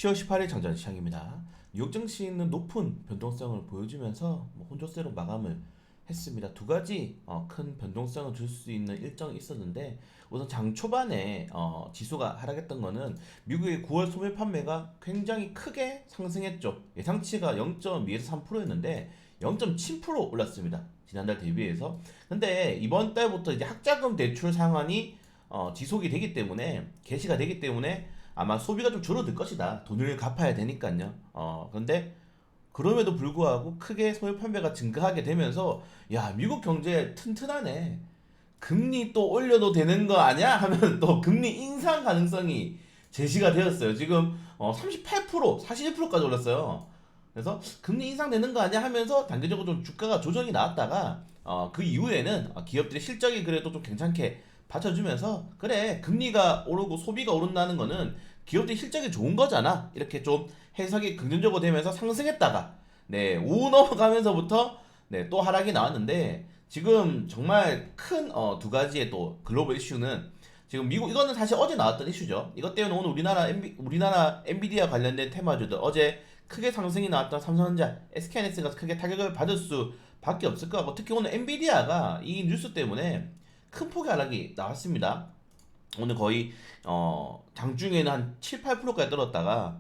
10월 18일 장전 시장입니다. 뉴욕 증시는 높은 변동성을 보여주면서 혼조세로 마감을 했습니다. 두 가지 큰 변동성을 줄 수 있는 일정이 있었는데, 우선 장 초반에 지수가 하락했던 거는 미국의 9월 소매 판매가 굉장히 크게 상승했죠. 예상치가 0.2에서 3%였는데 0.7% 올랐습니다. 지난달 대비해서. 근데 이번 달부터 이제 학자금 대출 상환이 지속이 되기 때문에, 개시가 되기 때문에 아마 소비가 좀 줄어들 것이다. 돈을 갚아야 되니까요. 그런데 그럼에도 불구하고 크게 소매 판매가 증가하게 되면서, 야, 미국 경제 튼튼하네. 금리 또 올려도 되는 거 아니야? 하면 또 금리 인상 가능성이 제시가 되었어요. 지금 38%, 41%까지 올랐어요. 그래서 금리 인상되는 거 아니야 하면서 단기적으로 좀 주가가 조정이 나왔다가 그 이후에는 기업들의 실적이 그래도 좀 괜찮게 받쳐주면서, 그래, 금리가 오르고 소비가 오른다는 거는 기업들이 실적이 좋은 거잖아, 이렇게 좀 해석이 긍정적으로 되면서 상승했다가, 네, 오후 넘어가면서부터 네, 또 하락이 나왔는데, 지금 정말 큰 두 가지의 또 글로벌 이슈는, 지금 미국, 이거는 사실 어제 나왔던 이슈죠. 이것 때문에 오늘 우리나라 엔비디아 관련된 테마주들, 어제 크게 상승이 나왔던 삼성전자, SK하이닉스가 크게 타격을 받을 수밖에 없을 것 같고, 특히 오늘 엔비디아가 이 뉴스 때문에 큰 폭의 하락이 나왔습니다. 오늘 거의 장중에는 한 7, 8%까지 떨었다가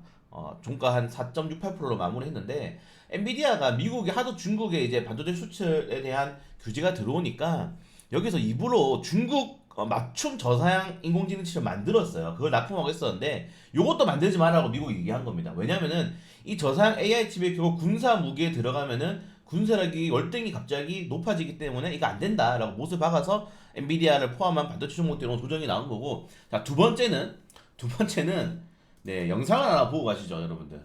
종가 한 4.68%로 마무리했는데, 엔비디아가 미국이 하도 중국에 이제 반도체 수출에 대한 규제가 들어오니까 여기서 입으로 중국 맞춤 저사양 인공지능 칩을 만들었어요. 그걸 납품하고 있었는데, 요것도 만들지 말라고 미국이 얘기한 겁니다. 왜냐면은 이 저사양 AI 칩이 결국 군사 무기에 들어가면은 군사력이 월등히 갑자기 높아지기 때문에 이거 안 된다라고 못을 박아서 엔비디아를 포함한 반도체 종목들은 조정이 나온 거고. 자, 두 번째는 네, 영상을 하나 보고 가시죠, 여러분들.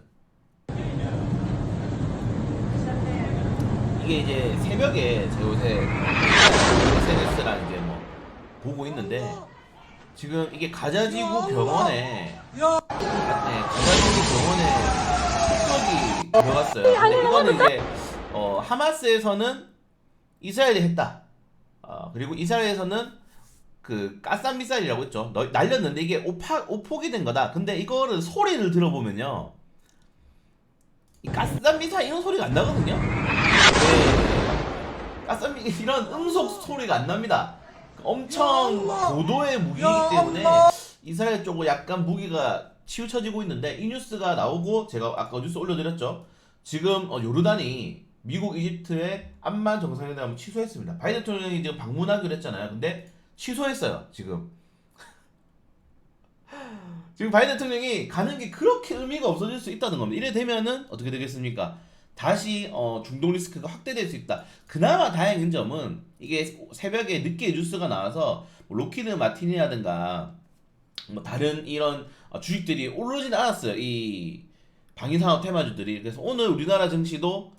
이게 이제 새벽에 제가 요새 SNS랑 이제 뭐 보고 있는데, 지금 이게 가자지구 병원에, 네, 가자지구 병원에 폭격이 들어갔어요. 근데 이거는 이제 하마스에서는 이스라엘이 했다. 그리고 이스라엘에서는 그 가스한 미사일이라고 했죠. 날렸는데 이게 오폭이 된 거다. 근데 이거를 소리를 들어보면요, 이 가스한 미사일 이런 소리가 안 나거든요. 네. 이런 음속 소리가 안 납니다. 엄청 고도의 무기이기 때문에 이스라엘 쪽으로 약간 무기가 치우쳐지고 있는데, 이 뉴스가 나오고 제가 아까 뉴스 올려드렸죠. 지금 요르단이 미국 이집트의 암만 정상회담을 취소했습니다. 바이든 대통령이 지금 방문하기로 했잖아요. 근데 취소했어요. 지금 바이든 대통령이 가는 게 그렇게 의미가 없어질 수 있다는 겁니다. 이래 되면은 어떻게 되겠습니까? 다시 중동 리스크가 확대될 수 있다. 그나마 다행인 점은, 이게 새벽에 늦게 뉴스가 나와서 뭐 로키드 마틴이라든가 뭐 다른 이런 주식들이 오르지는 않았어요. 이 방위산업 테마주들이. 그래서 오늘 우리나라 증시도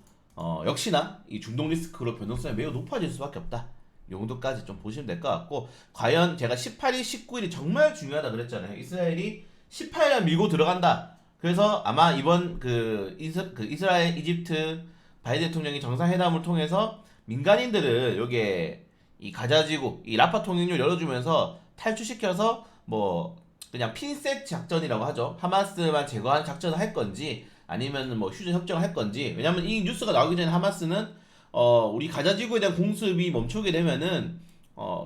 역시나 이 중동 리스크로 변동성이 매우 높아질 수밖에 없다. 이 정도까지 좀 보시면 될 것 같고, 과연 제가 18일, 19일이 정말 중요하다 그랬잖아요. 이스라엘이 18일 밀고 들어간다. 그래서 아마 이번 이스라엘, 이집트 바이든 대통령이 정상회담을 통해서 민간인들을 여기에 이 가자지구, 이 라파 통행로 열어주면서 탈출시켜서 뭐 그냥 핀셋 작전이라고 하죠. 하마스만 제거하는 작전을 할 건지, 아니면 뭐 휴전 협정을 할 건지. 왜냐면 이 뉴스가 나오기 전에 하마스는 우리 가자지구에 대한 공습이 멈추게 되면은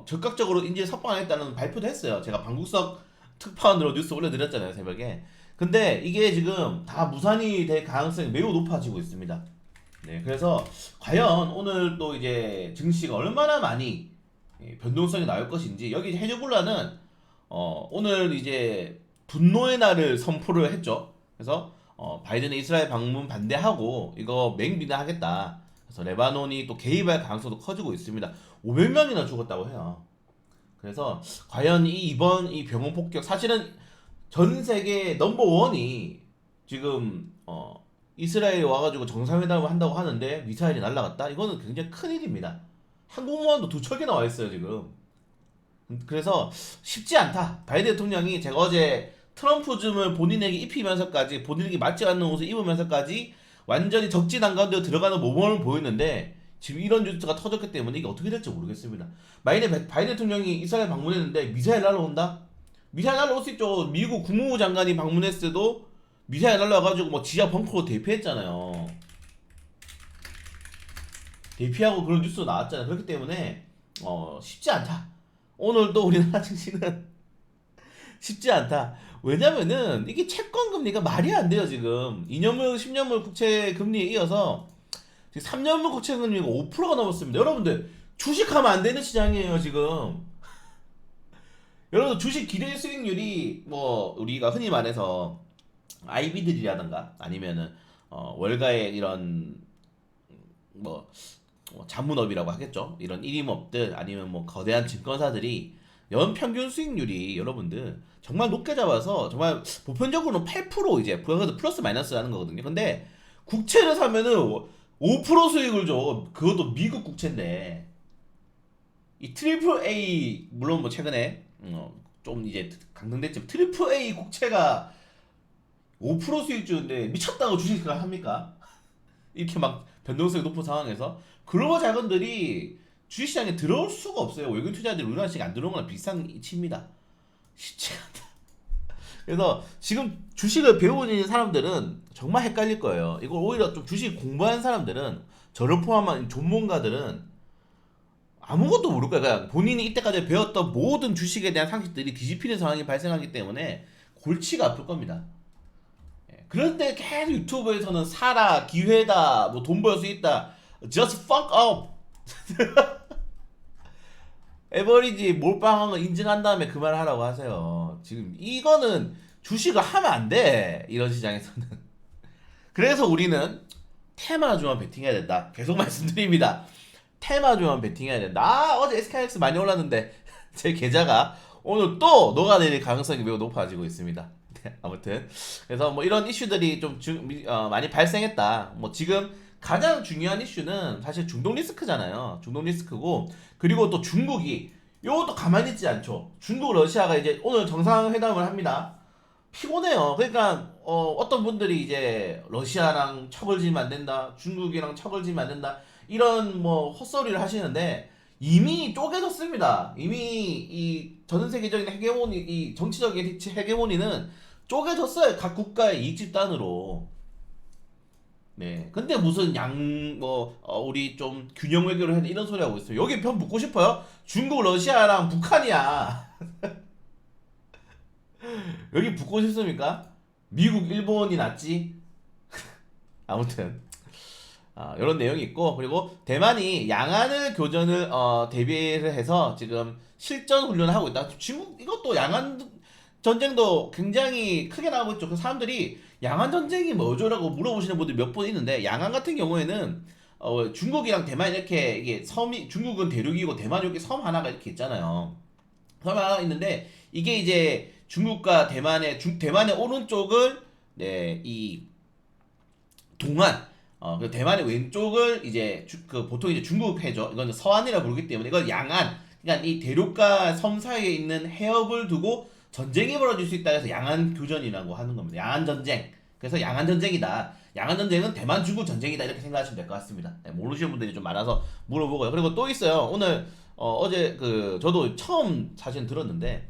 적극적으로 인질 석방하겠다는 발표도 했어요. 제가 방국석 특파원으로 뉴스 올려드렸잖아요, 새벽에. 근데 이게 지금 다 무산이 될 가능성이 매우 높아지고 있습니다. 네, 그래서 과연 오늘 또 이제 증시가 얼마나 많이 변동성이 나올 것인지. 여기 헤즈볼라는 오늘 이제 분노의 날을 선포를 했죠. 그래서 바이든의 이스라엘 방문 반대하고 이거 맹비난하겠다. 그래서 레바논이 또 개입할 가능성도 커지고 있습니다. 500명이나 죽었다고 해요. 그래서 과연 이번 이 병원 폭격, 사실은 전 세계 넘버원이 지금 이스라엘에 와가지고 정상회담을 한다고 하는데 미사일이 날라갔다? 이거는 굉장히 큰 일입니다. 항공모함도 2척이나 와 있어요, 지금. 그래서 쉽지 않다. 바이든 대통령이, 제가 어제 트럼프즘을 본인에게 입히면서까지, 본인에게 맞지 않는 옷을 입으면서까지 완전히 적진한 가운데 들어가는 모범을 보였는데, 지금 이런 뉴스가 터졌기 때문에 이게 어떻게 될지 모르겠습니다. 만약에 바이든 대통령이 이스라엘 방문했는데 미사일 날라온다? 미사일 날라올 수 있죠. 미국 국무부 장관이 방문했을 때도 미사일 날라가지고 뭐 지하 벙커로 대피했잖아요. 대피하고 그런 뉴스 나왔잖아요. 그렇기 때문에 쉽지 않다. 오늘도 우리나라 증시는 쉽지 않다. 왜냐면은 이게 채권 금리가 말이 안 돼요 지금. 2년물, 10년물 국채 금리에 이어서 지금 3년물 국채 금리가 5%가 넘었습니다. 여러분들 주식하면 안 되는 시장이에요 지금. 여러분 주식 기대 수익률이 뭐 우리가 흔히 말해서 IB들이라든가 아니면은 월가의 이런 뭐 자문업이라고 하겠죠. 이런 일임업들 아니면 뭐 거대한 증권사들이 연 평균 수익률이 여러분들 정말 높게 잡아서 정말 보편적으로는 8% 이제 플러스 마이너스 하는 거거든요. 근데 국채를 사면은 5% 수익을 줘. 그것도 미국 국채인데 이 트리플 A 물론 뭐 최근에 좀 이제 강등됐지만 트리플 A 국채가 5% 수익 주는데 미쳤다고 주식을 합니까? 이렇게 막 변동성이 높은 상황에서 글로벌 자본들이 주식시장에 들어올 수가 없어요. 외국인 투자자들이 우리나라 시장에 안 들어오는 거랑 비슷한 이치입니다. 쉽지 않다. 그래서 지금 주식을 배우는 사람들은 정말 헷갈릴 거예요. 이걸 오히려 좀 주식 공부한 사람들은 저를 포함한 전문가들은 아무것도 모를 거예요. 그냥 본인이 이때까지 배웠던 모든 주식에 대한 상식들이 뒤집히는 상황이 발생하기 때문에 골치가 아플 겁니다. 그런데 계속 유튜브에서는 사라, 기회다, 뭐 돈 벌 수 있다. Just fuck up. 에버리지 몰빵한 거 인증한 다음에 그 말 하라고 하세요. 지금 이거는 주식을 하면 안 돼. 이런 시장에서는. 그래서 우리는 테마주만 베팅해야 된다. 계속 말씀드립니다. 테마주만 베팅해야 된다. 어제 SKX 많이 올랐는데 제 계좌가 오늘 또 녹아내릴 가능성이 매우 높아지고 있습니다. 아무튼 그래서 뭐 이런 이슈들이 좀 많이 발생했다. 뭐 지금 가장 중요한 이슈는 사실 중동 리스크잖아요. 중동 리스크고 그리고 또 중국이 요것도 가만히 있지 않죠. 중국 러시아가 이제 오늘 정상회담을 합니다. 피곤해요. 그러니까 어떤 분들이 이제 러시아랑 척을 지면 안 된다. 중국이랑 척을 지면 안 된다. 이런 뭐 헛소리를 하시는데 이미 쪼개졌습니다. 이미 이 전 세계적인 헤게모니, 이 정치적인 헤게모니는 쪼개졌어요. 각 국가의 이익 집단으로. 네. 근데 무슨 우리 좀 균형 외교를 해야 돼 이런 소리 하고 있어요. 여기 편 붙고 싶어요? 중국, 러시아랑 북한이야. 여기 붙고 싶습니까? 미국, 일본이 낫지? 아무튼. 이런 내용이 있고 그리고 대만이 양안을 교전을 대비를 해서 지금 실전 훈련을 하고 있다. 중국 이것도 양안 전쟁도 굉장히 크게 나오고 있죠. 그 사람들이 양안 전쟁이 뭐죠라고 물어보시는 분들이 몇 분 있는데 양안 같은 경우에는 중국이랑 대만 이렇게 이게 섬이 중국은 대륙이고 대만 여기 섬 하나가 이렇게 있잖아요. 섬 하나 있는데 이게 이제 중국과 대만의 오른쪽을 이 동안 그 대만의 왼쪽을 이제 그 보통 이제 중국 해죠. 이건 서안이라 부르기 때문에 이건 양안. 그러니까 이 대륙과 섬 사이에 있는 해협을 두고 전쟁이 벌어질 수 있다 해서 양안 교전이라고 하는 겁니다. 양안 전쟁. 그래서 양안 전쟁이다. 양안 전쟁은 대만 중국 전쟁이다 이렇게 생각하시면 될 것 같습니다. 네, 모르시는 분들이 좀 많아서 물어보고요. 그리고 또 있어요. 오늘 어제 그 저도 처음 사실 들었는데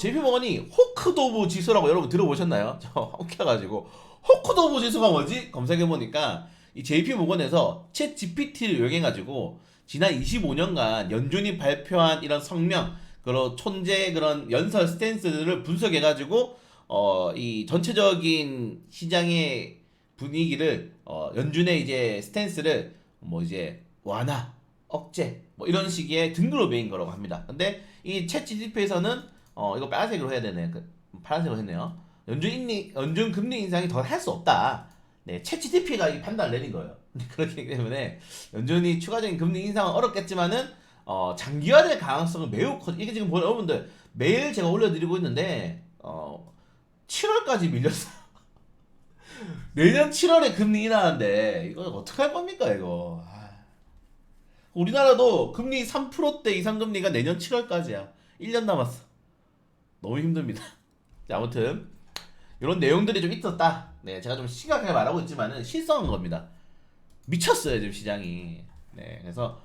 JP모건이 호크도브 지수라고 여러분 들어보셨나요? 저 웃겨가지고 호크도브 지수가 뭐지? 검색해보니까 이 JP모건에서 챗 GPT를 이용해가지고 지난 25년간 연준이 발표한 이런 성명 그런 촌재 그런 연설 스탠스를 분석해가지고 이 전체적인 시장의 분위기를 연준의 이제 스탠스를 뭐 이제 완화, 억제 뭐 이런 식의 등급으로 매긴 거라고 합니다. 근데 이 챗 GPT에서는 이거 빨간색으로 해야 되네. 파란색으로 했네요. 연준 금리 인상이 더 할 수 없다. 네, 챗 GPT가 이 판단을 내린 거예요. 그렇기 때문에 연준이 추가적인 금리 인상은 어렵겠지만은 장기화될 가능성은 매우 커. 이게 지금 여러분들 매일 제가 올려드리고 있는데 7월까지 밀렸어요. 내년 7월에 금리 인하하는데 이거 어떻게 할 겁니까 이거? 우리나라도 금리 3%대 이상 금리가 내년 7월까지야. 1년 남았어. 너무 힘듭니다. 자, 아무튼 이런 내용들이 좀 있었다. 네, 제가 좀 심각하게 말하고 있지만은 실성한 겁니다. 미쳤어요 지금 시장이. 네, 그래서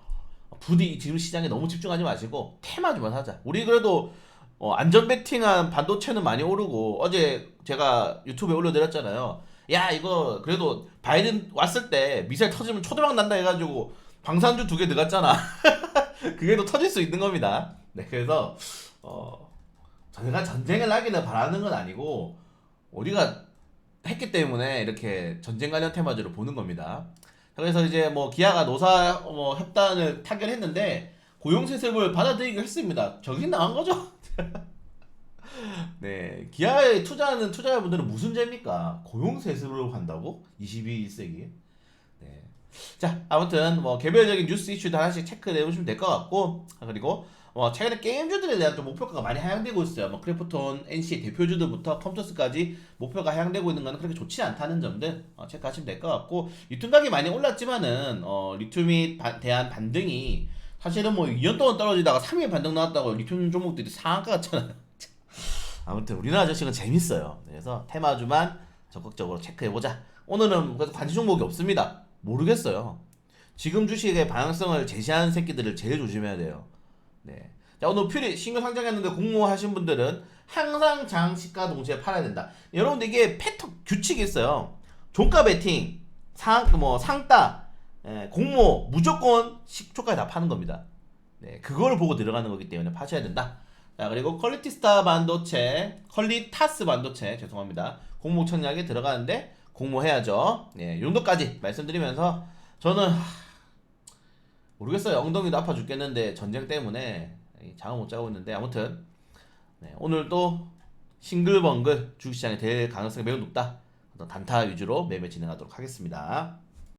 부디 지금 시장에 너무 집중하지 마시고 테마주만 하자. 우리 그래도 안전 베팅한 반도체는 많이 오르고 어제 제가 유튜브에 올려드렸잖아요. 야 이거 그래도 바이든 왔을 때 미사일 터지면 초대박 난다 해가지고 방산주 2개 들어갔잖아. 그게 또 터질 수 있는 겁니다. 네, 그래서 제가 전쟁을 하기는 바라는 건 아니고 우리가 했기 때문에 이렇게 전쟁 관련 테마주를 보는 겁니다. 그래서 이제 뭐 기아가 노사 협단을 타결했는데 고용 세습을 받아들이기로 했습니다. 정신 나간 거죠? 네, 기아에 투자하는 투자자분들은 무슨 죄입니까? 고용 세습을 한다고? 21세기? 네. 자, 아무튼 뭐 개별적인 뉴스 이슈도 하나씩 체크해 보시면 될 것 같고, 그리고 최근에 게임주들에 대한 좀 목표가가 많이 하향되고 있어요. 뭐 크래프톤, NC 대표주들부터 컴투스까지 목표가 하향되고 있는 거는 그렇게 좋지 않다는 점들 체크하시면 될 것 같고, 리튬 가격이 많이 올랐지만은 리튬에 대한 반등이 사실은 뭐 2년 동안 떨어지다가 3일 반등 나왔다고 리튬 종목들이 상한가 같잖아요. 아무튼 우리나라 주식은 재밌어요. 그래서 테마주만 적극적으로 체크해보자. 오늘은 그래서 관심 종목이 없습니다. 모르겠어요. 지금 주식의 방향성을 제시하는 새끼들을 제일 조심해야 돼요. 네. 자, 오늘 퓨리 신규 상장했는데 공모하신 분들은 항상 장시가 동시에 팔아야 된다. 여러분들 이게 패턴 규칙이 있어요. 종가 베팅, 상따, 공모 무조건 시초가에 다 파는 겁니다. 네, 그걸 보고 들어가는 거기 때문에 파셔야 된다. 자, 그리고 퀄리타스 반도체 죄송합니다. 공모 청약에 들어가는데 공모해야죠. 네, 이 정도까지 말씀드리면서 저는 모르겠어요. 엉덩이도 아파 죽겠는데 전쟁 때문에 잠을 못 자고 있는데 아무튼 네, 오늘도 싱글벙글 주식시장이 될 가능성이 매우 높다. 단타 위주로 매매 진행하도록 하겠습니다.